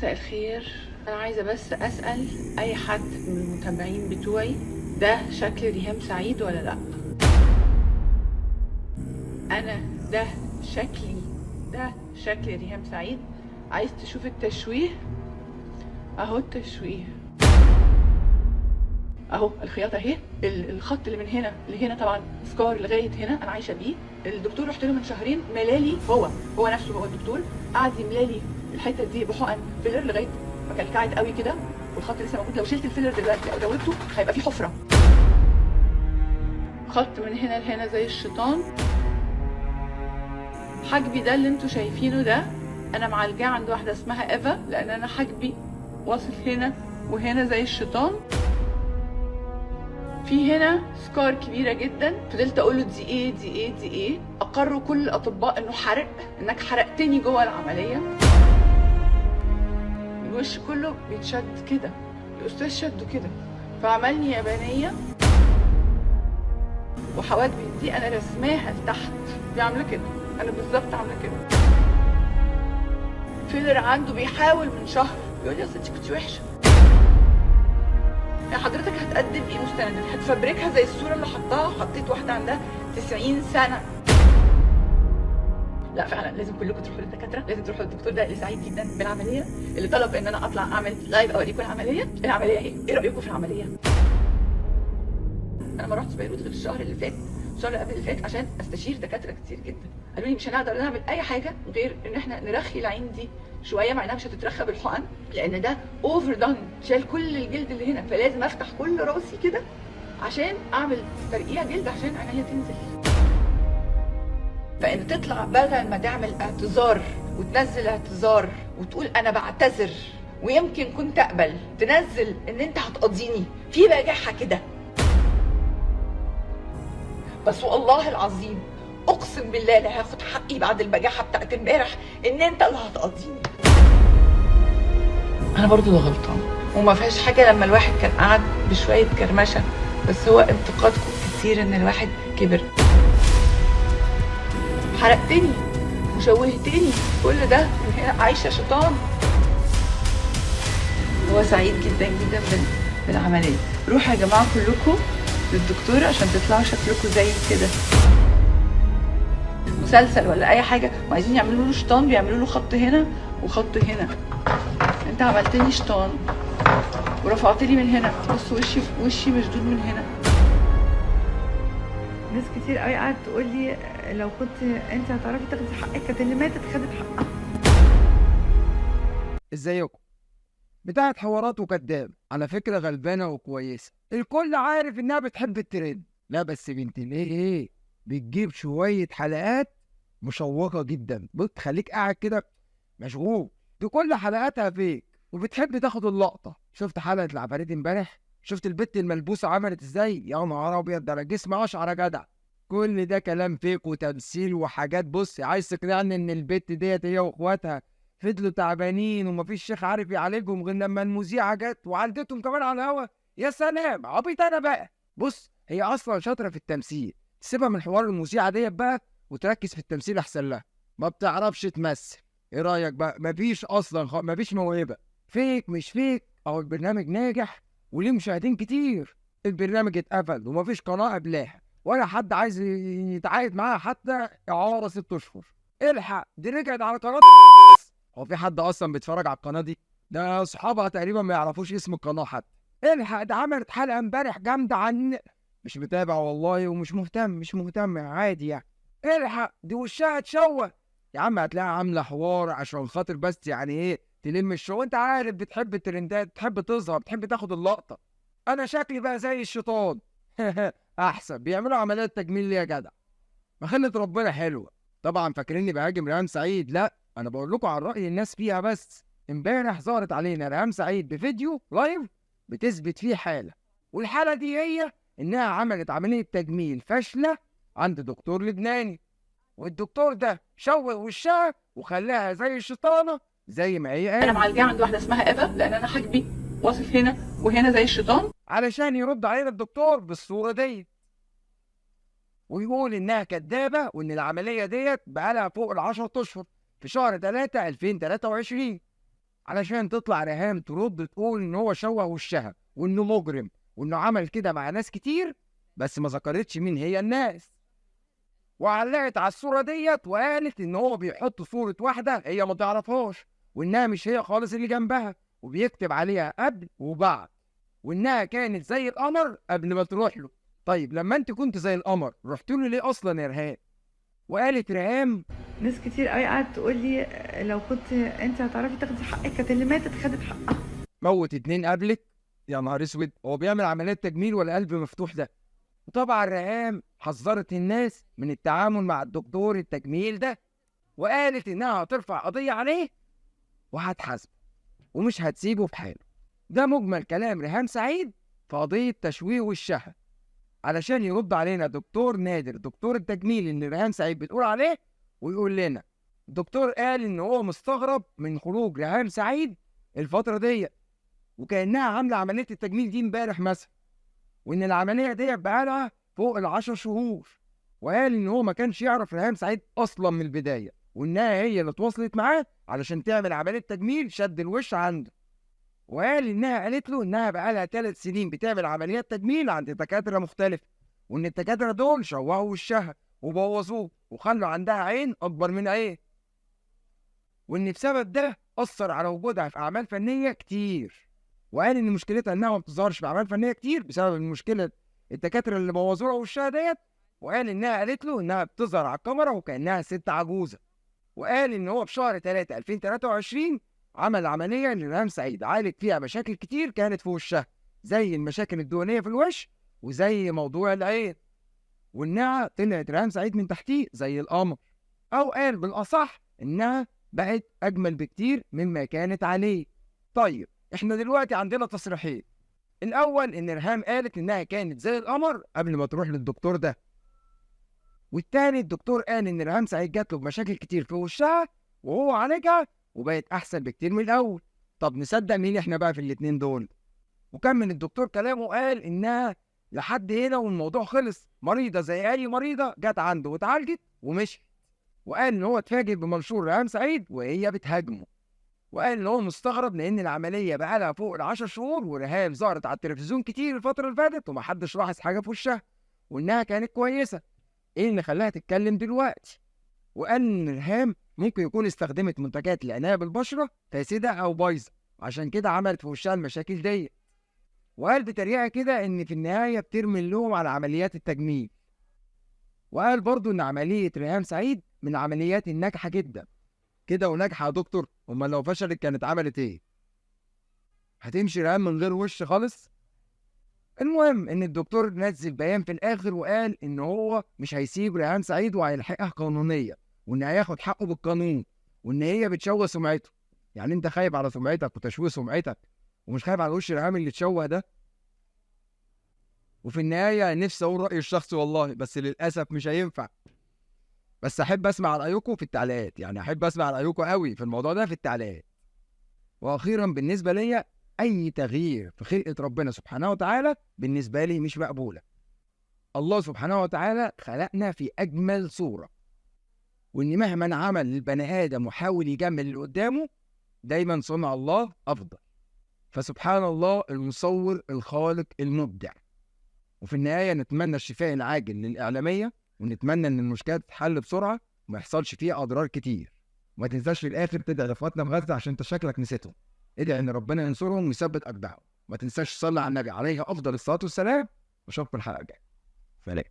مساء الخير. انا عايزه بس اسال اي حد من المتابعين بتوعي، ده شكل ريهام سعيد ولا لا؟ انا ده شكلي، ده شكل ريهام سعيد. عايز تشوف التشويه؟ اهو التشويه، اهو الخياطه اهي. الخط اللي من هنا لهنا طبعا سكار لغايه هنا، انا عايشه بيه. الدكتور رحت له من شهرين ملالي، هو نفسه هو الدكتور قعد يملالي الحته دي بحقن فيلر لغايه ما كلكعت قوي كده، والخط لسه موجود. لو شلت الفيلر دلوقتي او زودته هيبقى فيه حفره. خط من هنا لهنا زي الشيطان. حاجبي ده اللي انتوا شايفينه ده انا معالجاه عند واحده اسمها ايفا، لان انا حاجبي واصل هنا وهنا زي الشيطان. في هنا سكار كبيرة جدا، فضلت اقول له دي ايه دي ايه دي ايه. اقروا كل الاطباء انه حرق، انك حرقتني جوه العملية. الوش كله بيتشد كده، الاستاذ شده كده، فعملني يابانية. وحواجبي دي انا رسماها لتحت، دي عاملة كده، انا بالظبط عاملة كده. فيلر عنده بيحاول من شهر يقول لي اصل انت كنتي وحشة، حضرتك هتقدم ايه مستندات؟ هتفبركها زي الصوره اللي حطيت واحده عندها 90 سنه. لا فعلا لازم كلكم تروحوا للدكاتره، لازم تروحوا للدكتور ده اللي سعيد جدا بالعمليه، اللي طلب ان انا اطلع اعمل لايف اوريكم العمليه. العمليه ايه رايكم في العمليه؟ انا ما رحتش بيروت غير الشهر اللي فات، الشهر اللي قبل اللي فات، عشان استشير دكاتره كتير جدا. قالوا لي مش هنقدر نعمل اي حاجه غير ان احنا نرخي العين دي شويه، مع انها مش هتترخى بالحقن لان ده اوفر دان، شال كل الجلد اللي هنا، فلازم افتح كل راسي كده عشان اعمل ترقيع جلد عشان عينيا تنزل. فان تطلع بدل ما تعمل اعتذار وتنزل اعتذار وتقول انا بعتذر ويمكن كنت اقبل، تنزل ان انت هتقضيني في بجاحه كده. بس والله العظيم اقسم بالله لا هاخد حقي بعد البجاحه بتاعت امبارح ان انت اللي هتقضيني. انا برضو اللي غلطان، وما فيهاش حاجه لما الواحد كان قاعد بشويه كرمشه، بس هو انتقادكم كتير ان الواحد كبر. حرقتني وشوهتني، كل ده من هنا عايشه شيطان. هو سعيد جدا جدا بالعمليه. روحوا يا جماعه كلكم للدكتور عشان تطلعوا شكلكم زي كده. مسلسل ولا اي حاجه وعايزين يعملوا له شيطان، بيعملوا له خط هنا وخط هنا. انت عملتني شيطان ورفعت لي من هنا، بص وشي مشدود من هنا. ناس كتير قوي قعدت تقول لي لو كنت انت هتعرفي تاخدي حقك كانت اللي ماتت خدت حقها. ازيكم؟ بتاعت حوارات وكداب، على فكرة غلبانة وكويسة، الكل عارف انها بتحب الترند. لا بس بنت ايه بتجيب شوية حلقات مشوقة جدا، بتخليك قاعد كده مشغول. دي كل حلقاتها فيك وبتحب تاخد اللقطة. شفت حلقة العفاريت امبارح؟ شفت البت الملبوسة عملت ازاي؟ يا نهار ابيض، ده جسم اشعر يا جدع. كل ده كلام فيك وتمثيل وحاجات. بص، عايز تقنعني ان البت ديت هي واخواتها فضلوا تعبانين ومفيش شيخ عارف يعالجهم غير لما المذيعه جت وعالجتهم كمان على الهوا؟ يا سلام، عبيط انا بقى. بص، هي اصلا شاطره في التمثيل، سيبها من حوار المذيعه ديت بقى وتركز في التمثيل احسن لها. ما بتعرفش تمثل. ايه رايك بقى؟ مفيش اصلا مفيش موهبه. فيك مش فيك، او البرنامج ناجح وليه مشاهدين كتير. البرنامج اتقفل ومفيش قناه قبلها ولا حد عايز يتعاقد معاها حتى اعاره 6 اشهر. الحق، دي رجعت على قناه. هو في حد اصلا بيتفرج على القناه دي؟ ده اصحابها تقريبا ما يعرفوش اسم القناه حتى. الحق، ده عملت حلقه امبارح جامده عن. مش متابع والله ومش مهتم، مش مهتم عادي يعني. الحق، دي وشها اتشوه. يا عم هتلاقيها عامله حوار عشان خاطر بس يعني ايه تلم الشو. انت عارف بتحب الترندات، بتحب تظهر، بتحب تاخد اللقطه. انا شكلي بقى زي الشيطان. احسن بيعملوا عمليات تجميل ليه يا جدع؟ مخلة ربنا حلوه. طبعا فاكريني بهاجم ريهام سعيد؟ لا، انا بقول لكم عن راي الناس فيها بس. امبارح ظهرت علينا ريهام سعيد بفيديو لايف بتثبت فيه حاله، والحاله دي هي انها عملت عمليه تجميل فاشله عند دكتور لبناني، والدكتور ده شوه وشها وخلاها زي الشيطانه زي ما هي انا قالت. معالجاه عند واحده اسمها ايفا، لان انا حاجبي واصل هنا وهنا زي الشيطان. علشان يرد علينا الدكتور بالصوره دي ويقول انها كدابه وان العمليه ديت بقالها فوق ال10 اشهر في شهر 3 2023. علشان تطلع ريهام ترد تقول ان هو شوه وشها وانه مجرم وانه عمل كده مع ناس كتير، بس ما ذكرتش مين هي الناس. وعلقت على الصورة ديت وقالت ان هو بيحط صورة واحدة هي ما تعرفهاش، وانها مش هي خالص اللي جنبها، وبيكتب عليها قبل وبعد، وانها كانت زي القمر قبل ما تروح له. طيب لما انت كنت زي القمر رحت له ليه اصلا يا ريهام؟ وقالت ريهام ناس كتير قوي قعدت تقول لي لو كنت انت هتعرفي تاخدي حقك، كانت اللي ماتت خدت حقها. موت 2 قبلك؟ يا نهار اسود، هو بيعمل عمليات تجميل ولا قلب مفتوح ده؟ وطبعا ريهام حذرت الناس من التعامل مع الدكتور التجميل ده، وقالت انها هترفع قضية عليه وهتحاسبه ومش هتسيبه في حاله. ده مجمل كلام ريهام سعيد في قضية تشويه وشها. علشان يرد علينا دكتور نادر دكتور التجميل اللي ريهام سعيد بتقول عليه، ويقول لنا الدكتور قال ان هو مستغرب من خروج ريهام سعيد الفترة دي، وكأنها عاملة عملية التجميل دي امبارح مثلا، وان العملية دي بقالها فوق ال10 شهور. وقال ان هو ما كانش يعرف ريهام سعيد اصلا من البداية، وانها هي اللي اتواصلت معاه علشان تعمل عملية تجميل شد الوش عنده. وقال انها قالت له انها بقالها 3 سنين بتعمل عمليات تجميل عند دكاترة مختلفة، وان الدكاترة دول شوهوا وشها وبوظوه وخلوا عندها عين اكبر من عين، وان بسبب ده اثر على وجودها في اعمال فنية كتير. وقال ان مشكلتها انها ما بتظهرش في اعمال فنية كتير بسبب المشكلة الدكاترة اللي بوظوا لها وشها ديت. وقال انها قالت له انها بتظهر على الكاميرا وكانها ست عجوزة. وقال ان هو في شهر 3 2023 عمل عملية لريهام سعيد عالج فيها مشاكل كتير كانت في وشها، زي المشاكل الدهنية في الوش وزي موضوع العين، وانها طلعت ريهام سعيد من تحتيه زي القمر، او قال بالاصح انها بقت اجمل بكتير مما كانت عليه. طيب احنا دلوقتي عندنا تصريحين. الاول ان ريهام قالت انها كانت زي القمر قبل ما تروح للدكتور ده، والتاني الدكتور قال ان ريهام سعيد جات له بمشاكل كتير في وشها وهو عالجها وبقت احسن بكتير من الاول. طب نصدق مين احنا بقى في الاتنين دول؟ وكمل الدكتور كلامه قال انها لحد هنا والموضوع خلص، مريضه زي اي مريضه جت عنده واتعالجت ومشيت. وقال ان هو اتفاجئ بمنشور ريهام سعيد وهي بتهاجمه، وقال ان هو مستغرب لان العمليه بقالها فوق ال10 شهور وريهام ظهرت على التلفزيون كتير الفتره اللي فاتت ومحدش لاحظ حاجه في وشها، وانها كانت كويسه. ايه اللي خلاها تتكلم دلوقتي؟ وقال ان ريهام ممكن يكون استخدمت منتجات لعنايه بالبشره فاسده او بايظه، عشان كده عملت في وشها المشاكل دي. وقال بطريقه كده ان في النهايه بترمي اللوم على عمليات التجميل. وقال برضو ان عمليه ريهام سعيد من العمليات الناجحه جدا. كده وناجحه يا دكتور؟ امال لو فشلت كانت عملت ايه؟ هتمشي ريهام من غير وش خالص؟ المهم ان الدكتور نزل بيان في الاخر وقال ان هو مش هيسيب ريهام سعيد وهيلحقها قانونيا، وان هياخد حقه بالقانون، وان هي بتشوه سمعته. يعني انت خايف على سمعتك وتشويه سمعتك ومش خايف على وش ريهام اللي اتشوه ده؟ وفي النهايه نفسي اقول رايي الشخصي والله، بس للاسف مش هينفع. بس احب اسمع رايكم في التعليقات، يعني احب اسمع رايكم قوي في الموضوع ده في التعليقات. واخيرا بالنسبه ليا اي تغيير في خلقه ربنا سبحانه وتعالى بالنسبه لي مش مقبوله. الله سبحانه وتعالى خلقنا في اجمل صوره، وان مهما عمل البني ادم وحاول يجمل اللي قدامه دايما صنع الله افضل. فسبحان الله المصور الخالق المبدع. وفي النهايه نتمنى الشفاء العاجل للاعلاميه، ونتمنى ان المشكله تتحل بسرعه وما يحصلش فيها اضرار كتير. وما تنساش في الاخر تدعي لاخواتنا في غزه عشان انت شكلك نسيتهم. ادعي ان ربنا ينصرهم ويثبت اقدامهم. ما تنساش تصلي على النبي عليه افضل الصلاه والسلام. واشوفكم الحلقه الجايه. سلام.